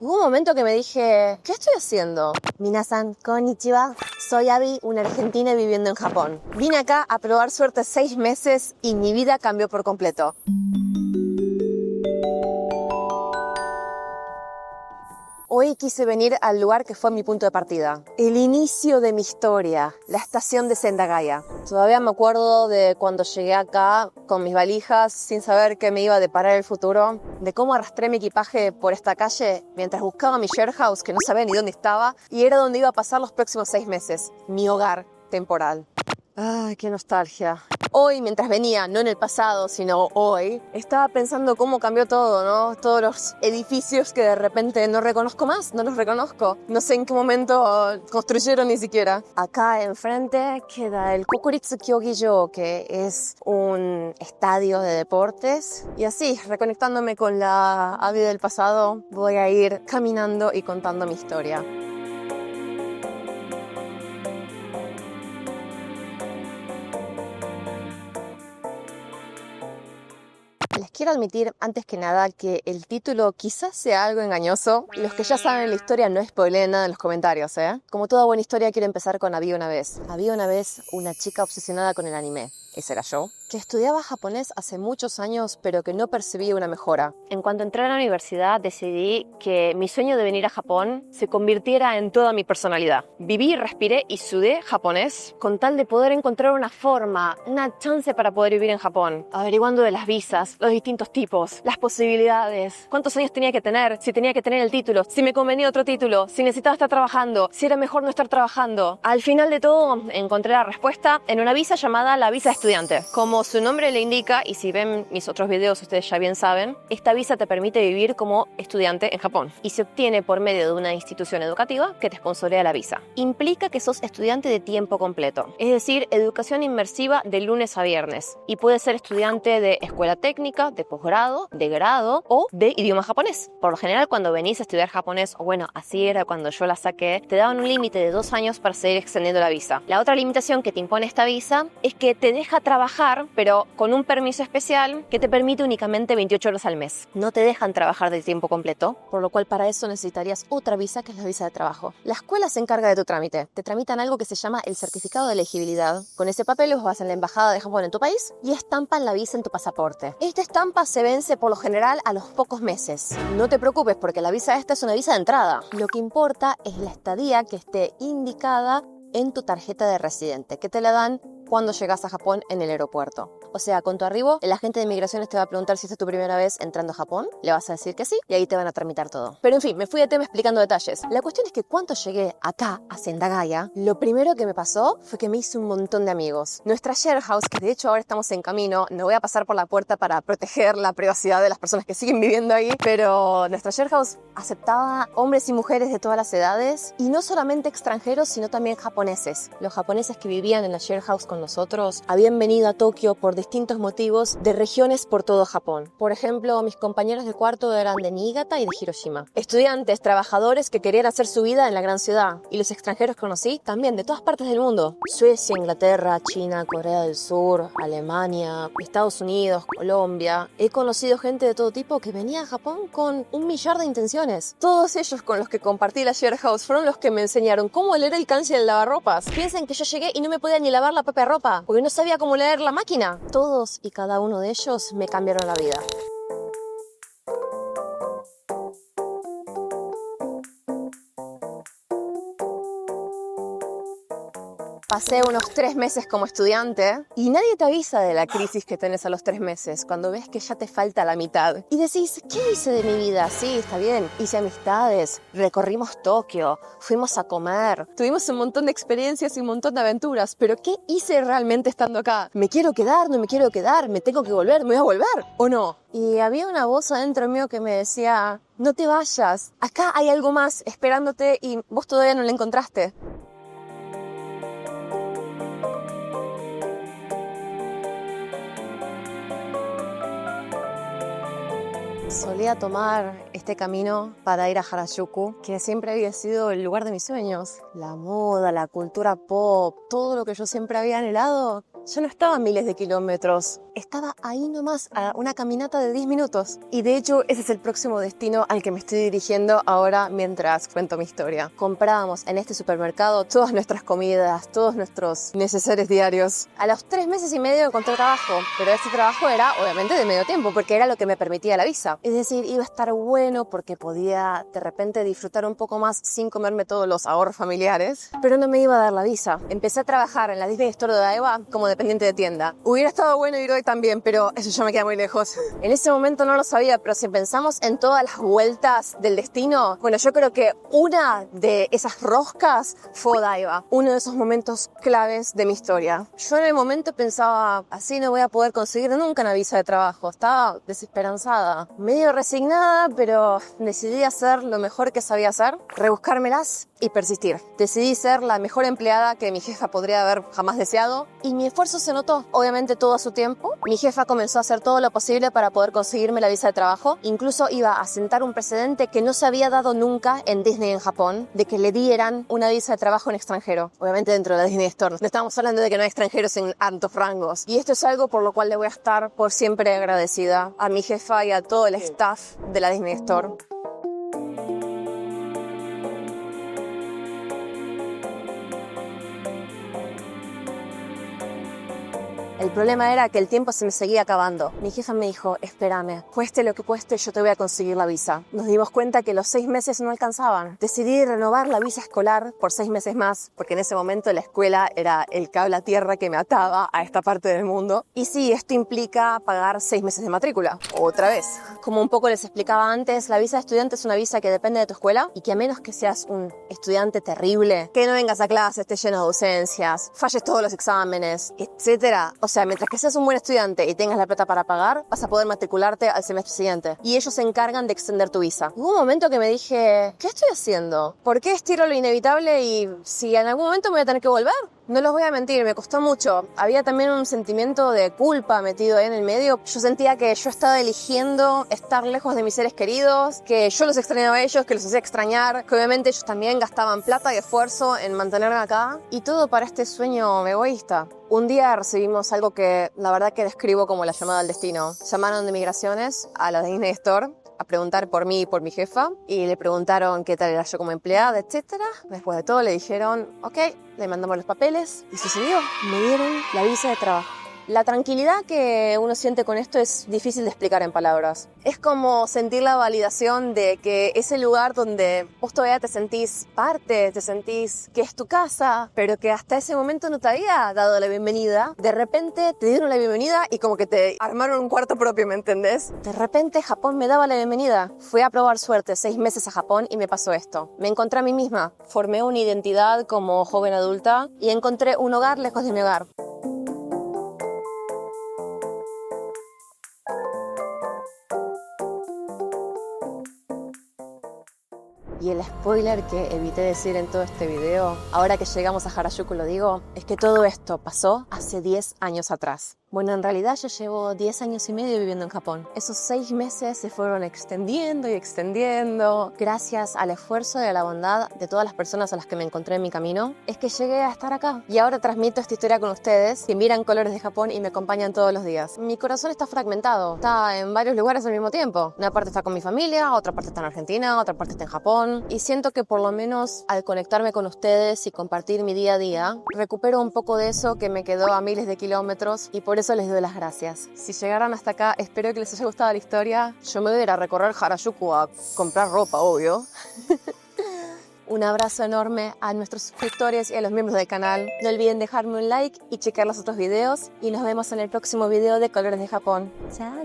Hubo un momento que me dije, ¿qué estoy haciendo? Minasan, konnichiwa. Soy Abby, una argentina viviendo en Japón. Vine acá a probar suerte 6 meses y mi vida cambió por completo. Hoy quise venir al lugar que fue mi punto de partida. El inicio de mi historia, la estación de Sendagaya. Todavía me acuerdo de cuando llegué acá con mis valijas sin saber qué me iba a deparar el futuro, de cómo arrastré mi equipaje por esta calle mientras buscaba mi share house que no sabía ni dónde estaba y era donde iba a pasar los próximos 6 meses, mi hogar temporal. Ay, qué nostalgia. Hoy, mientras venía, no en el pasado, sino hoy, estaba pensando cómo cambió todo, ¿no? Todos los edificios que de repente no reconozco más, no los reconozco. No sé en qué momento construyeron ni siquiera. Acá enfrente queda el Kokuritsu Kyogijo, que es un estadio de deportes. Y así, reconectándome con la Abby del pasado, voy a ir caminando y contando mi historia. Les quiero admitir, antes que nada, que el título quizás sea algo engañoso. Los que ya saben la historia no spoileen nada en los comentarios, ¿eh? Como toda buena historia, quiero empezar con Había una vez. Había una vez una chica obsesionada con el anime. Ese era yo. Que estudiaba japonés hace muchos años, pero que no percibía una mejora. En cuanto entré a la universidad, decidí que mi sueño de venir a Japón se convirtiera en toda mi personalidad. Viví, respiré y sudé japonés con tal de poder encontrar una forma, una chance para poder vivir en Japón. Averiguando de las visas, los distintos tipos, las posibilidades, cuántos años tenía que tener, si tenía que tener el título, si me convenía otro título, si necesitaba estar trabajando, si era mejor no estar trabajando. Al final de todo, encontré la respuesta en una visa llamada la visa estudiante. Como su nombre le indica, y si ven mis otros videos ustedes ya bien saben, esta visa te permite vivir como estudiante en Japón y se obtiene por medio de una institución educativa que te sponsorea la visa. Implica que sos estudiante de tiempo completo, es decir, educación inmersiva de lunes a viernes, y puedes ser estudiante de escuela técnica, de posgrado, de grado o de idioma japonés. Por lo general, cuando venís a estudiar japonés, o bueno, así era cuando yo la saqué, te daban un límite de 2 años para seguir extendiendo la visa. La otra limitación que te impone esta visa es que te deja trabajar, pero con un permiso especial que te permite únicamente 28 horas al mes. No te dejan trabajar de tiempo completo, por lo cual para eso necesitarías otra visa, que es la visa de trabajo. La escuela se encarga de tu trámite. Te tramitan algo que se llama el certificado de elegibilidad. Con ese papel los vas en la embajada de Japón en tu país y estampan la visa en tu pasaporte. Esta estampa se vence por lo general a los pocos meses. No te preocupes porque la visa esta es una visa de entrada. Lo que importa es la estadía que esté indicada en tu tarjeta de residente, que te la dan cuando llegas a Japón en el aeropuerto. O sea, con tu arribo, el agente de migraciones te va a preguntar si esta es tu primera vez entrando a Japón. Le vas a decir que sí y ahí te van a tramitar todo. Pero en fin, me fui de tema explicando detalles. La cuestión es que cuando llegué acá, a Sendagaya, lo primero que me pasó fue que me hice un montón de amigos. Nuestra share house, que de hecho ahora estamos en camino, no voy a pasar por la puerta para proteger la privacidad de las personas que siguen viviendo ahí, pero nuestra share house aceptaba hombres y mujeres de todas las edades y no solamente extranjeros, sino también japoneses. Los japoneses que vivían en la share house con nosotros habían venido a Tokio por distintos motivos de regiones por todo Japón. Por ejemplo, mis compañeros de cuarto eran de Niigata y de Hiroshima. Estudiantes, trabajadores que querían hacer su vida en la gran ciudad. Y los extranjeros que conocí también de todas partes del mundo. Suecia, Inglaterra, China, Corea del Sur, Alemania, Estados Unidos, Colombia. He conocido gente de todo tipo que venía a Japón con un millar de intenciones. Todos ellos con los que compartí la share house fueron los que me enseñaron cómo leer el kanji del lavarropas. Piensen que yo llegué y no me podía ni lavar la propia ropa porque no sabía cómo leer la máquina. Todos y cada uno de ellos me cambiaron la vida. Pasé unos 3 meses como estudiante y nadie te avisa de la crisis que tenés a los 3 meses, cuando ves que ya te falta la mitad. Y decís, ¿qué hice de mi vida? Sí, está bien, hice amistades, recorrimos Tokio, fuimos a comer, tuvimos un montón de experiencias y un montón de aventuras, pero ¿qué hice realmente estando acá? ¿Me quiero quedar? ¿No me quiero quedar? ¿Me tengo que volver? ¿Me voy a volver? ¿O no? Y había una voz adentro mío que me decía, no te vayas, acá hay algo más esperándote y vos todavía no lo encontraste. Solía tomar este camino para ir a Harajuku, que siempre había sido el lugar de mis sueños. La moda, la cultura pop, todo lo que yo siempre había anhelado, Yo no estaba a miles de kilómetros, estaba ahí nomás, a una caminata de 10 minutos. Y de hecho, ese es el próximo destino al que me estoy dirigiendo ahora mientras cuento mi historia. Comprábamos en este supermercado todas nuestras comidas, todos nuestros necesarios diarios. A los 3 meses y medio encontré trabajo, pero este trabajo era obviamente de medio tiempo, porque era lo que me permitía la visa. Es decir, iba a estar bueno porque podía de repente disfrutar un poco más sin comerme todos los ahorros familiares, pero no me iba a dar la visa. Empecé a trabajar en la Disney Store de Odaiba como dependiente de tienda. Hubiera estado bueno ir hoy también, pero eso ya me queda muy lejos. En ese momento no lo sabía, pero si pensamos en todas las vueltas del destino, bueno, yo creo que una de esas roscas fue Odaiba, uno de esos momentos claves de mi historia. Yo en el momento pensaba, así no voy a poder conseguir nunca una visa de trabajo. Estaba desesperanzada, medio resignada, pero decidí hacer lo mejor que sabía hacer, rebuscármelas y persistir. Decidí ser la mejor empleada que mi jefa podría haber jamás deseado y mi esfuerzo se notó. Obviamente todo a su tiempo. Mi jefa comenzó a hacer todo lo posible para poder conseguirme la visa de trabajo. Incluso iba a sentar un precedente que no se había dado nunca en Disney en Japón, de que le dieran una visa de trabajo en extranjero. Obviamente dentro de la Disney Store. No estamos hablando de que no hay extranjeros en altos rangos. Y esto es algo por lo cual le voy a estar por siempre agradecida a mi jefa y a todo el staff de la Disney Store. El problema era que el tiempo se me seguía acabando. Mi jefa me dijo, espérame, cueste lo que cueste, yo te voy a conseguir la visa. Nos dimos cuenta que los 6 meses no alcanzaban. Decidí renovar la visa escolar por 6 meses más, porque en ese momento la escuela era el cable a tierra que me ataba a esta parte del mundo. Y sí, esto implica pagar 6 meses de matrícula. Otra vez. Como un poco les explicaba antes, la visa de estudiante es una visa que depende de tu escuela y que a menos que seas un estudiante terrible, que no vengas a clase, estés lleno de ausencias, falles todos los exámenes, etcétera. O sea, mientras que seas un buen estudiante y tengas la plata para pagar, vas a poder matricularte al semestre siguiente. Y ellos se encargan de extender tu visa. Hubo un momento que me dije, ¿qué estoy haciendo? ¿Por qué estiro lo inevitable y si en algún momento me voy a tener que volver? No los voy a mentir, me costó mucho. Había también un sentimiento de culpa metido ahí en el medio. Yo sentía que yo estaba eligiendo estar lejos de mis seres queridos, que yo los extrañaba a ellos, que los hacía extrañar, que obviamente ellos también gastaban plata y esfuerzo en mantenerme acá. Y todo para este sueño egoísta. Un día recibimos algo que la verdad que describo como la llamada al destino. Llamaron de migraciones a la Disney Store a preguntar por mí y por mi jefa y le preguntaron qué tal era yo como empleada, etcétera. Después de todo le dijeron, ok, le mandamos los papeles y sucedió. Me dieron la visa de trabajo. La tranquilidad que uno siente con esto es difícil de explicar en palabras. Es como sentir la validación de que ese lugar donde vos todavía te sentís parte, te sentís que es tu casa, pero que hasta ese momento no te había dado la bienvenida. De repente te dieron la bienvenida y como que te armaron un cuarto propio, ¿me entendés? De repente Japón me daba la bienvenida. Fui a probar suerte 6 meses a Japón y me pasó esto. Me encontré a mí misma, formé una identidad como joven adulta y encontré un hogar lejos de mi hogar. Y el spoiler que evité decir en todo este video, ahora que llegamos a Harajuku lo digo, es que todo esto pasó hace 10 años atrás. Bueno, en realidad yo llevo 10 años y medio viviendo en Japón. Esos 6 meses se fueron extendiendo y extendiendo. Gracias al esfuerzo y a la bondad de todas las personas a las que me encontré en mi camino, es que llegué a estar acá. Y ahora transmito esta historia con ustedes, que miran Colores de Japón y me acompañan todos los días. Mi corazón está fragmentado, está en varios lugares al mismo tiempo. Una parte está con mi familia, otra parte está en Argentina, otra parte está en Japón. Y siento que por lo menos al conectarme con ustedes y compartir mi día a día, recupero un poco de eso que me quedó a miles de kilómetros y por eso les doy las gracias. Si llegaron hasta acá, espero que les haya gustado la historia. Yo me voy a ir a recorrer Harajuku a comprar ropa, obvio. Un abrazo enorme a nuestros suscriptores y a los miembros del canal. No olviden dejarme un like y checar los otros videos. Y nos vemos en el próximo video de Colores de Japón. ¡Chao!